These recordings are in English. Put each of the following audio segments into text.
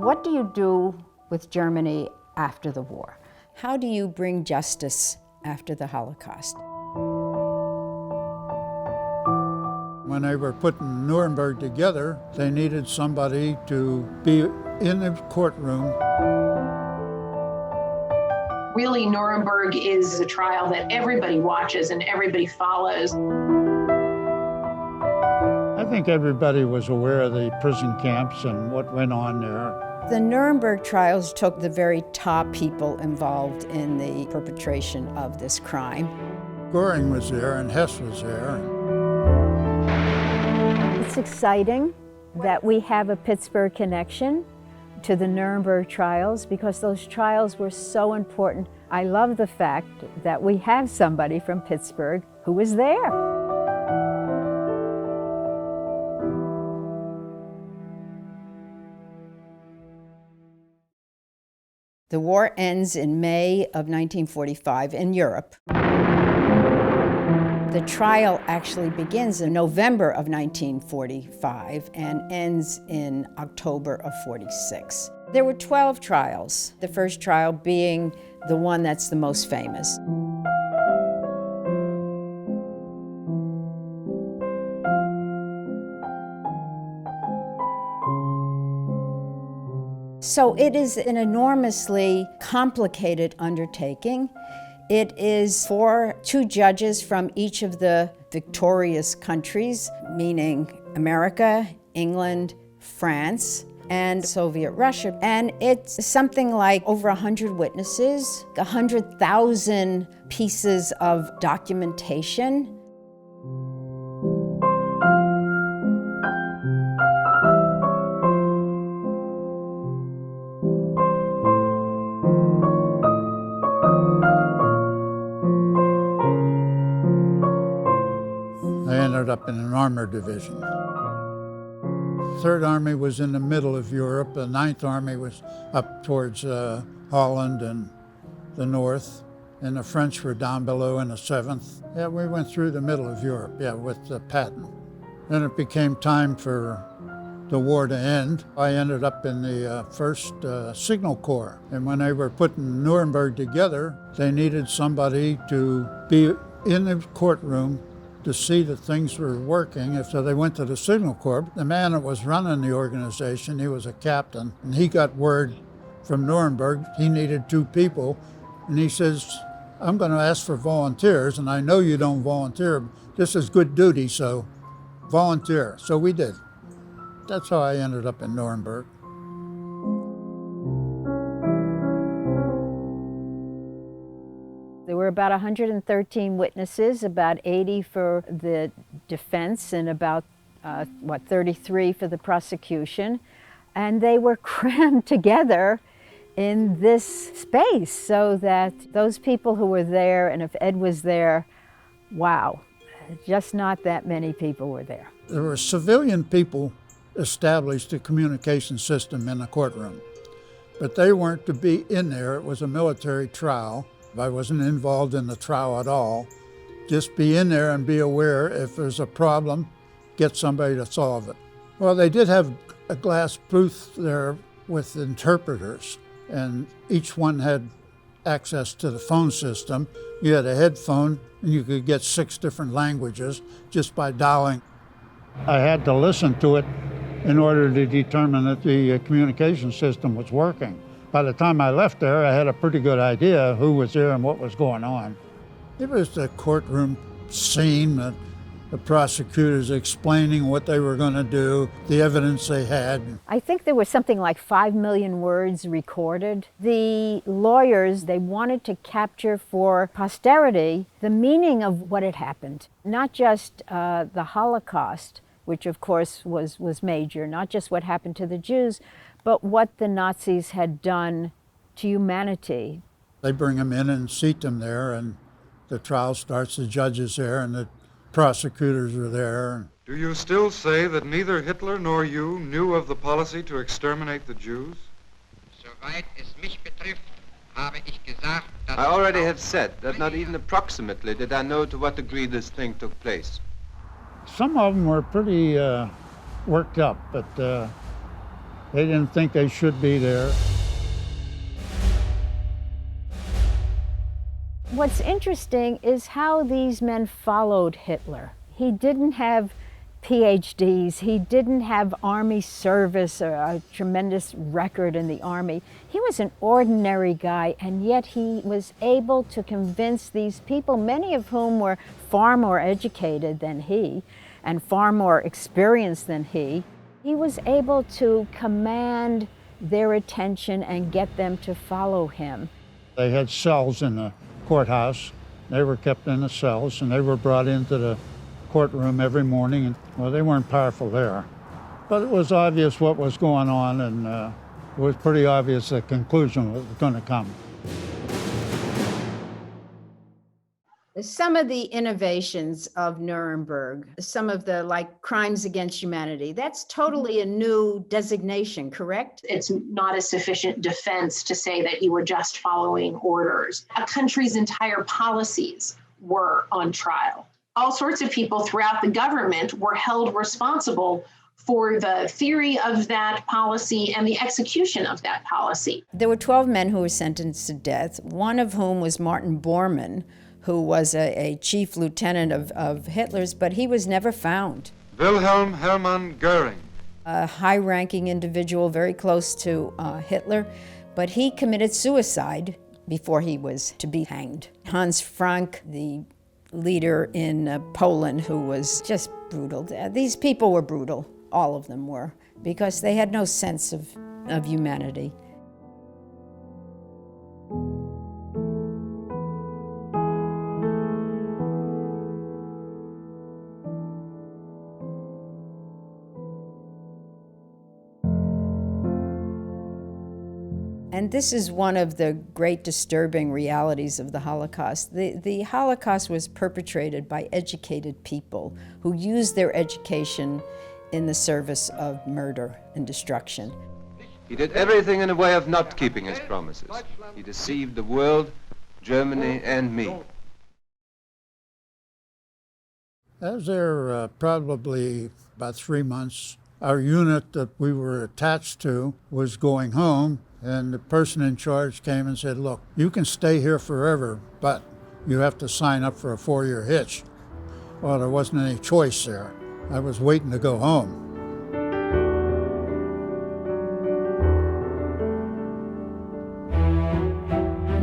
What do you do with Germany after the war? How do you bring justice after the Holocaust? When they were putting Nuremberg together, they needed somebody to be in the courtroom. Really, Nuremberg is a trial that everybody watches and everybody follows. I think everybody was aware of the prison camps and what went on there. The Nuremberg trials took the very top people involved in the perpetration of this crime. Göring was there and Hess was there. It's exciting that we have a Pittsburgh connection to the Nuremberg trials because those trials were so important. I love the fact that we have somebody from Pittsburgh who was there. The war ends in May of 1945 in Europe. The trial actually begins in November of 1945 and ends in October of 46. There were 12 trials, the first trial being the one that's the most famous. So it is an enormously complicated undertaking. It is for two judges from each of the victorious countries, meaning America, England, France, and Soviet Russia. And it's something like over 100 witnesses, 100,000 pieces of documentation. I ended up in an armored division. Third Army was in the middle of Europe. The Ninth Army was up towards Holland and the north. And the French were down below in the 7th. Yeah, we went through the middle of Europe, with the Patton. Then it became time for the war to end. I ended up in the first Signal Corps. And when they were putting Nuremberg together, they needed somebody to be in the courtroom to see that things were working. So they went to the Signal Corps. The man that was running the organization, he was a captain, and he got word from Nuremberg he needed 2 people, and he says, I'm going to ask for volunteers, and I know you don't volunteer. This is good duty, so volunteer. So we did. That's how I ended up in Nuremberg. There were about 113 witnesses, about 80 for the defense and about 33 for the prosecution. And they were crammed together in this space so that those people who were there, and if Ed was there, wow, just not that many people were there. There were civilian people established a communication system in the courtroom, but they weren't to be in there. It was a military trial. I wasn't involved in the trial at all. Just be in there and be aware if there's a problem, get somebody to solve it. Well, they did have a glass booth there with interpreters, and each one had access to the phone system. You had a headphone, and you could get 6 different languages just by dialing. I had to listen to it in order to determine that the communication system was working. By the time I left there, I had a pretty good idea who was there and what was going on. It was the courtroom scene, the prosecutors explaining what they were going to do, the evidence they had. I think there was something like 5 million words recorded. The lawyers, they wanted to capture for posterity the meaning of what had happened, not just the Holocaust, which of course was major, not just what happened to the Jews, but what the Nazis had done to humanity. They bring them in and seat them there, and the trial starts, the judges there, and the prosecutors are there. Do you still say that neither Hitler nor you knew of the policy to exterminate the Jews? Soweit es mich betrifft, habe ich gesagt, dass I already have said that not even approximately did I know to what degree this thing took place. Some of them were pretty worked up, but They didn't think they should be there. What's interesting is how these men followed Hitler. He didn't have PhDs, he didn't have army service or a tremendous record in the army. He was an ordinary guy, and yet he was able to convince these people, many of whom were far more educated than he and far more experienced than he. He was able to command their attention and get them to follow him. They had cells in the courthouse. They were kept in the cells, and they were brought into the courtroom every morning. And, well, they weren't powerful there. But it was obvious what was going on, and it was pretty obvious the conclusion was going to come. Some of the innovations of Nuremberg, some of the crimes against humanity, that's totally a new designation, correct? It's not a sufficient defense to say that you were just following orders. A country's entire policies were on trial. All sorts of people throughout the government were held responsible for the theory of that policy and the execution of that policy. There were 12 men who were sentenced to death, one of whom was Martin Bormann, who was a chief lieutenant of Hitler's, but he was never found. Wilhelm Hermann Goering. A high-ranking individual very close to Hitler, but he committed suicide before he was to be hanged. Hans Frank, the leader in Poland, who was just brutal. These people were brutal, all of them were, because they had no sense of humanity. And this is one of the great disturbing realities of the Holocaust. The Holocaust was perpetrated by educated people who used their education in the service of murder and destruction. He did everything in a way of not keeping his promises. He deceived the world, Germany, and me. I was there probably about 3 months. Our unit that we were attached to was going home, and the person in charge came and said, "Look, you can stay here forever, but you have to sign up for a 4-year hitch." Well, there wasn't any choice there. I was waiting to go home.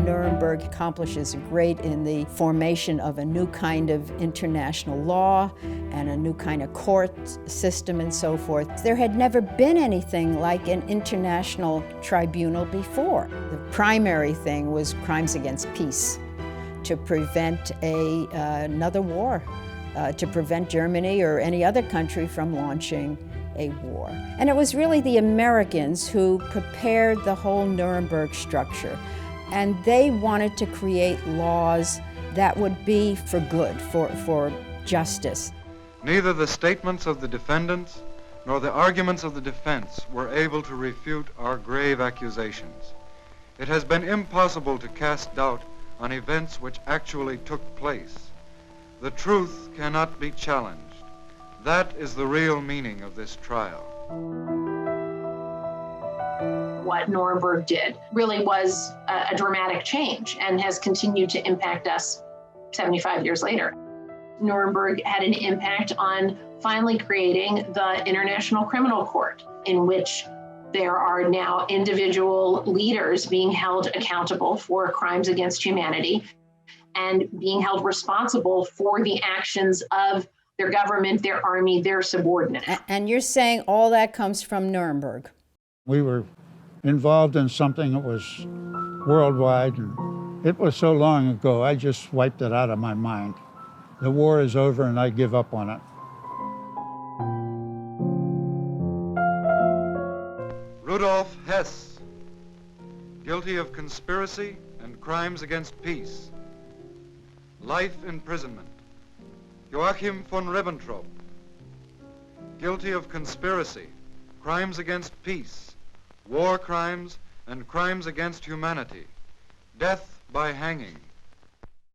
Nuremberg accomplishes great in the formation of a new kind of international law and a new kind of court system and so forth. There had never been anything like an international tribunal before. The primary thing was crimes against peace, to prevent another war, to prevent Germany or any other country from launching a war. And it was really the Americans who prepared the whole Nuremberg structure. And they wanted to create laws that would be for good, for justice. Neither the statements of the defendants nor the arguments of the defense were able to refute our grave accusations. It has been impossible to cast doubt on events which actually took place. The truth cannot be challenged. That is the real meaning of this trial. What Nuremberg did really was a dramatic change and has continued to impact us 75 years later. Nuremberg had an impact on finally creating the International Criminal Court, in which there are now individual leaders being held accountable for crimes against humanity and being held responsible for the actions of their government, their army, their subordinates. And you're saying all that comes from Nuremberg? We were involved in something that was worldwide, and it was so long ago, I just wiped it out of my mind. The war is over and I give up on it. Rudolf Hess, guilty of conspiracy and crimes against peace. Life imprisonment. Joachim von Ribbentrop, guilty of conspiracy, crimes against peace, war crimes, and crimes against humanity. Death by hanging.